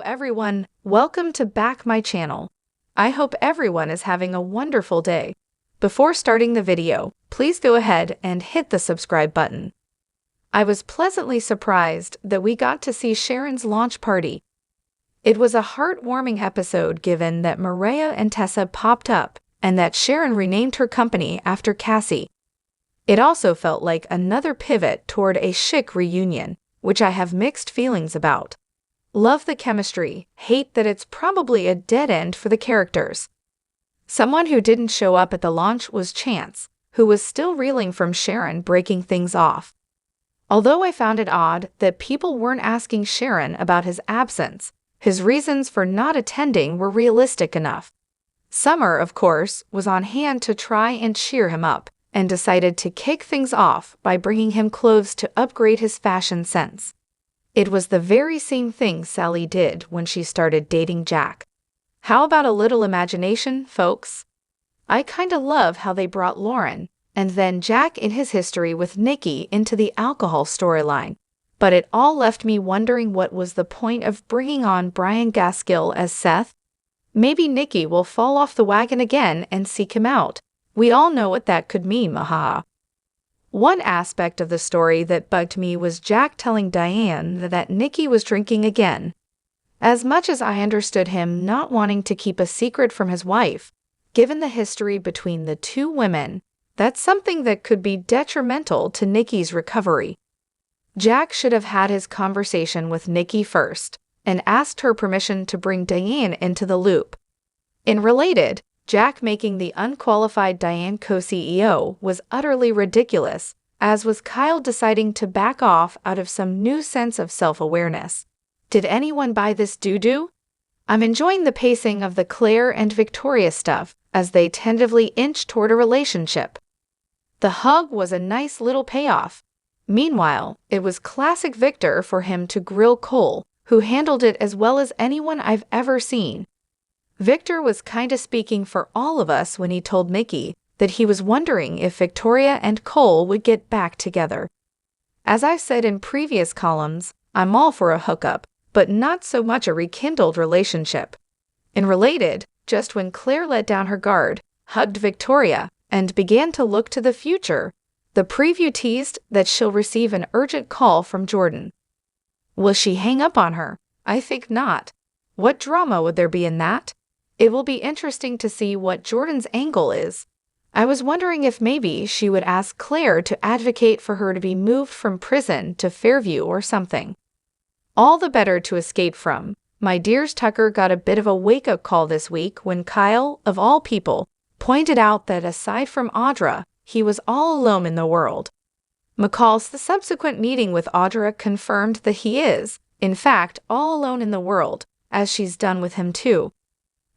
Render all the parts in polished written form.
everyone, welcome to back my channel. I hope everyone is having a wonderful day. Before starting the video, please go ahead and hit the subscribe button. I was pleasantly surprised that we got to see Sharon's launch party. It was a heartwarming episode given that Maria and Tessa popped up and that Sharon renamed her company after Cassie. It also felt like another pivot toward a chic reunion, which I have mixed feelings about. Love the chemistry, hate that it's probably a dead end for the characters. Someone who didn't show up at the launch was Chance, who was still reeling from Sharon breaking things off. Although I found it odd that people weren't asking Sharon about his absence, his reasons for not attending were realistic enough. Summer, of course, was on hand to try and cheer him up, and decided to kick things off by bringing him clothes to upgrade his fashion sense. It was the very same thing Sally did when she started dating Jack. How about a little imagination, folks? I kinda love how they brought Lauren, and then Jack in his history with Nikki into the alcohol storyline, but it all left me wondering what was the point of bringing on Brian Gaskill as Seth? Maybe Nikki will fall off the wagon again and seek him out. We all know what that could mean, maha. One aspect of the story that bugged me was Jack telling Diane that Nikki was drinking again. As much as I understood him not wanting to keep a secret from his wife, given the history between the two women, that's something that could be detrimental to Nikki's recovery. Jack should have had his conversation with Nikki first and asked her permission to bring Diane into the loop. In related, Jack making the unqualified Diane co-CEO was utterly ridiculous, as was Kyle deciding to back off out of some new sense of self-awareness. Did anyone buy this doo-doo? I'm enjoying the pacing of the Claire and Victoria stuff as they tentatively inch toward a relationship. The hug was a nice little payoff. Meanwhile, it was classic Victor for him to grill Cole, who handled it as well as anyone I've ever seen. Victor was kinda speaking for all of us when he told Mickey that he was wondering if Victoria and Cole would get back together. As I've said in previous columns, I'm all for a hookup, but not so much a rekindled relationship. In related, just when Claire let down her guard, hugged Victoria, and began to look to the future, the preview teased that she'll receive an urgent call from Jordan. Will she hang up on her? I think not. What drama would there be in that? It will be interesting to see what Jordan's angle is. I was wondering if maybe she would ask Claire to advocate for her to be moved from prison to Fairview or something. All the better to escape from. My dears, Tucker got a bit of a wake-up call this week when Kyle, of all people, pointed out that aside from Audra, he was all alone in the world. McCall's subsequent meeting with Audra confirmed that he is, in fact, all alone in the world, as she's done with him too.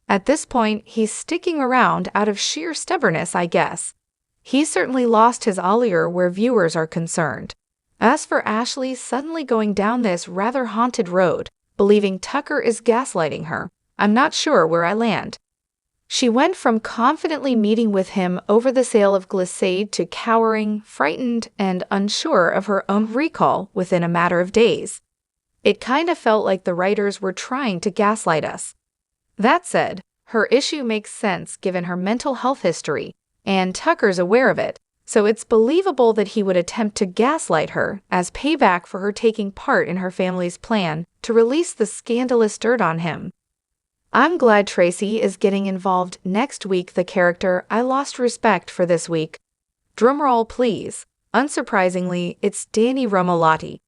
At this point, he's sticking around out of sheer stubbornness, I guess. He's certainly lost his allure where viewers are concerned. As for Ashley suddenly going down this rather haunted road, believing Tucker is gaslighting her, I'm not sure where I land. She went from confidently meeting with him over the sale of Glissade to cowering, frightened, and unsure of her own recall within a matter of days. It kinda felt like the writers were trying to gaslight us. That said, her issue makes sense given her mental health history, and Tucker's aware of it, so it's believable that he would attempt to gaslight her as payback for her taking part in her family's plan to release the scandalous dirt on him. I'm glad Tracy is getting involved next week, the character I lost respect for this week. Drumroll please. Unsurprisingly, it's Danny Romolotti.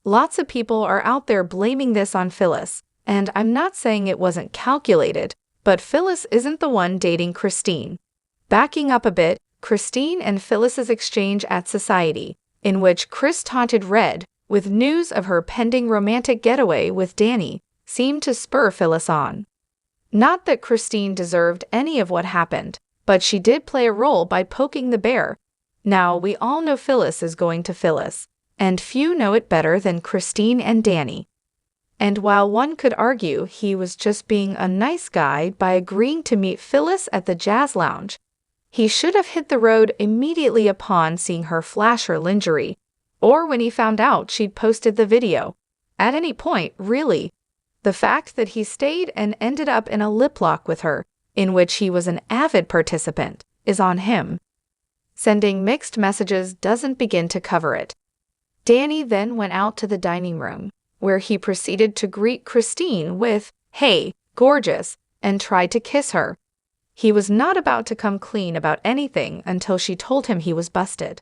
Lots of people are out there blaming this on Phyllis, and I'm not saying it wasn't calculated, but Phyllis isn't the one dating Christine. Backing up a bit, Christine and Phyllis's exchange at Society, in which Chris taunted Red with news of her pending romantic getaway with Danny, seemed to spur Phyllis on. Not that Christine deserved any of what happened, but she did play a role by poking the bear. Now, we all know Phyllis is going to Phyllis, and few know it better than Christine and Danny. And while one could argue he was just being a nice guy by agreeing to meet Phyllis at the Jazz Lounge, he should have hit the road immediately upon seeing her flash her lingerie, or when he found out she'd posted the video. At any point, really. The fact that he stayed and ended up in a lip lock with her, in which he was an avid participant, is on him. Sending mixed messages doesn't begin to cover it. Danny then went out to the dining room, where he proceeded to greet Christine with, "Hey, gorgeous," and tried to kiss her. He was not about to come clean about anything until she told him he was busted.